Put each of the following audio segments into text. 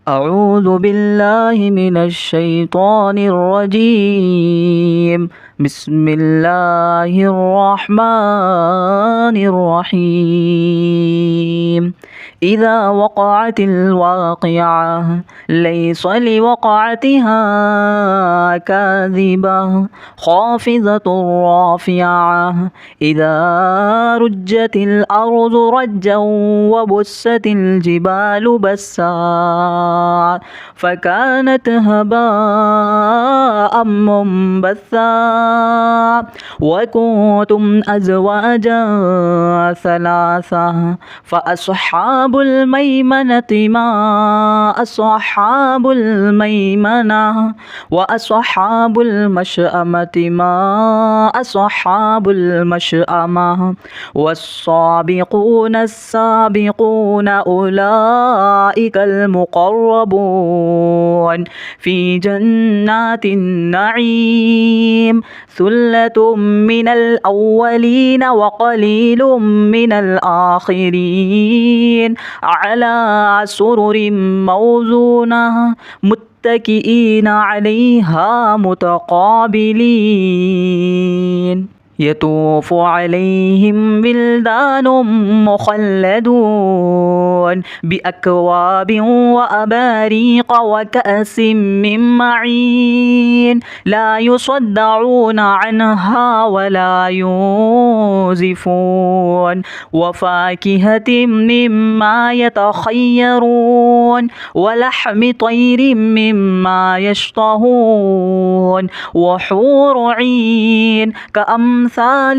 أعوذ بالله من الشيطان الرجيم. بسم الله الرحمن الرحيم. إذا وقعت الواقعة ليس لوقعتها كاذبة خافضة رافعة. إذا رجت الأرض رجا وبست الجبال بسا فكانت هباء منبثا وكنتم أزواجا ثلاثة فأصحاب الميمنة ما أصحاب الميمنة وأصحاب المشأمة ما أصحاب المشأمة والسابقون السابقون أولئك المقربون في جنات النعيم. ثلة من الأولين وقليل من الآخرين على سرر موزونة متكئين عليها متقابلين. يطوف عليهم ولدان مخلدون بأكواب وأباريق وكأس من معين لا يصدعون عنها ولا ينزفون وفاكهة مما يتخيرون ولحم طير مما يشتهون وحور عين كأمثال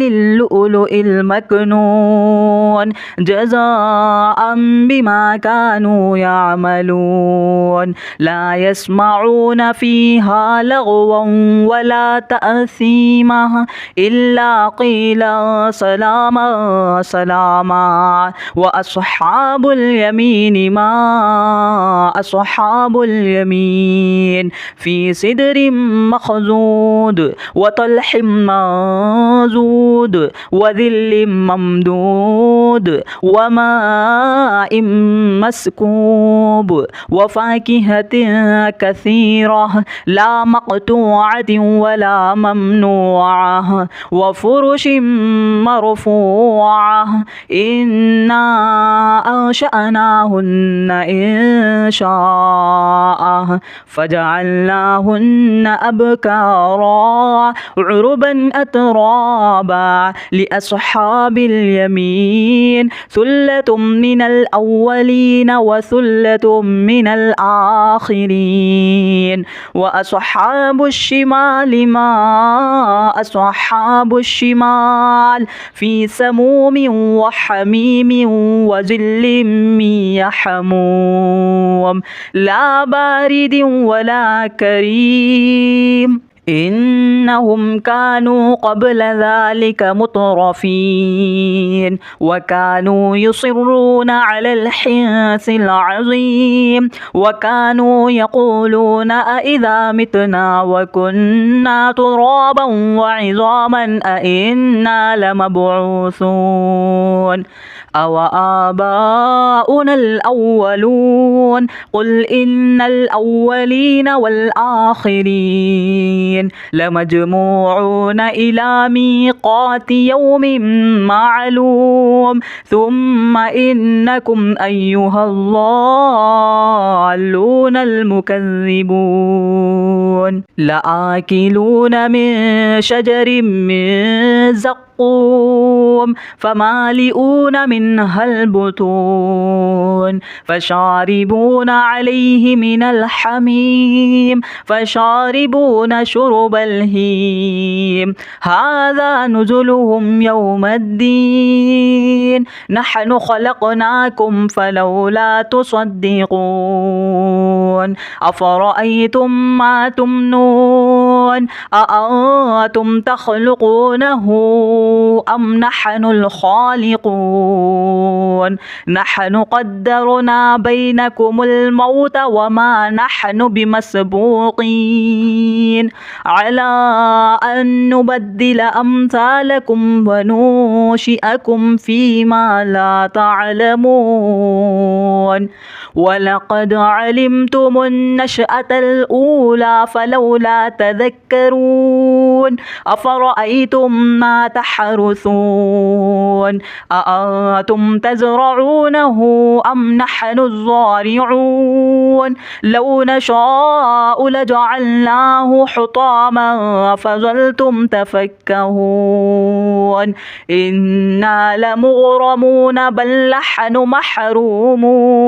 اللؤلؤ المكنون جزاء بما كانوا يعملون. لا يسمعون فيها لغوا ولا تأثيما إلا قيلا سلاما سلاما. وأصحاب اليمين ما أصحاب اليمين في سدر مخضود وطلح منضود وذل ممدود وماء مسكوب وفاكهة كثيرة لا مقطوعة ولا ممنوعة وفرش مرفوعة. إنا أنشأناهن إن شاء فجعلناهن أبكارا عربا أترابا لأصحاب اليمين. ثلة من الأولين وثلة من الآخرين. وأصحاب الشمال ما أصحاب الشمال في سموم وحميم وظل من يحموم لا بارد ولا كريم. إنهم كانوا قبل ذلك مترفين وكانوا يصرون على الحنث العظيم وكانوا يقولون أإذا متنا وكنا ترابا وعظاما أإنا لمبعوثون أو آباؤنا الأولون. قل إن الأولين والآخرين لمجموعون إلى ميقات يوم معلوم. ثم إنكم أيها الضالون المكذبون لآكلون من شجر من زقوم فمالئون منها البطون فشاربون عليه من الحميم فشاربون شرب الهيم. هذا نزلهم يوم الدين. نحن خلقناكم فلولا تصدقون. أفرأيتم ما تمنون أأنتم تخلقونه أم نحن الخالقون تنظرون نحن قدرنا بينكم الموت وما نحن بمسبوقين على أن نبدل أمثالكم وننشئكم فيما لا تعلمون ولقد علمتم النشأة الأولى فلولا تذكرون أفرأيتم ما تحرثون أأنتم تزرعونه أم نحن الزارعون لو نشاء لجعلناه حطاما فظلتم تفكهون إنا لمغرمون بل نحن محرومون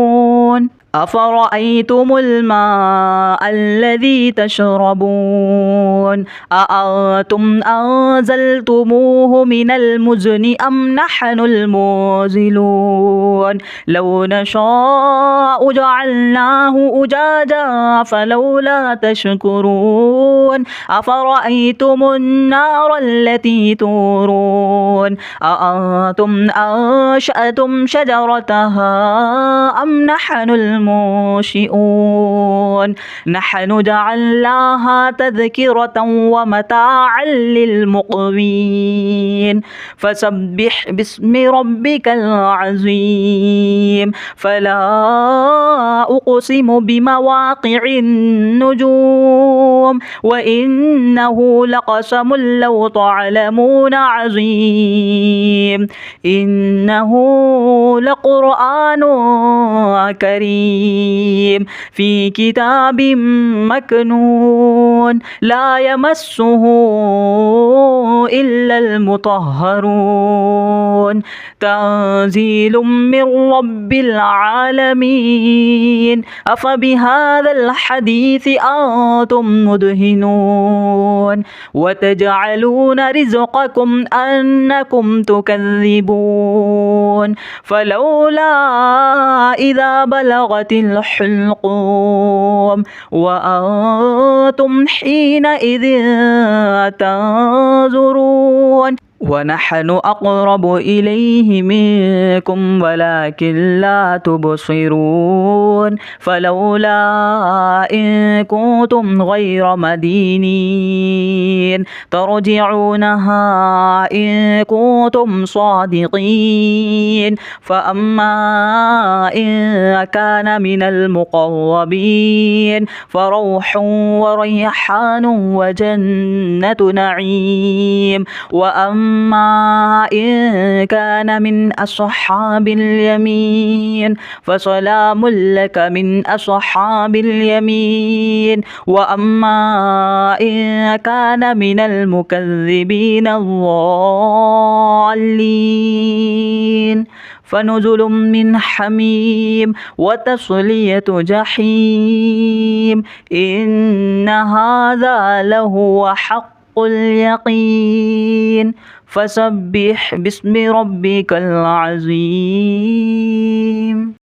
أفرأيتم الماء الذي تشربون أأنتم أنزلتموه من المزن أم نحن المنزلون لو نشاء جعلناه أجاجا فلولا تشكرون أفرأيتم النار التي تورون أأنتم أنشأتم شجرتها أم نحن المنشئون نحن جعلناها تذكرة ومتاعا للمقوين فسبح باسم ربك العظيم فلا أقسم بمواقع النجوم وإنه لقسم لو تعلمون عظيم إنه لقرآن كريم في كتاب مكنون لا يمسه إلا المطهرون تنزيل من رب العالمين أفبهذا الحديث أنتم مدهنون وتجعلون رزقكم أنكم تكذبون فلولا إذا بلغت الحلقوم وأنتم حينئذ تنظرون ونحن أقرب إليه منكم ولكن لا تبصرون فلولا إن كنتم غير مدينين ترجعونها إن كنتم صادقين فأما إن كان من المقربين فروح وريحان وجنة نعيم وأما إن كان من أصحاب اليمين فسلام لك من أصحاب اليمين وأما إن كان من المكذبين الضالين فنزل من حميم وتصلية جحيم إن هذا لهو حق اليقين فسبح باسم ربك العظيم.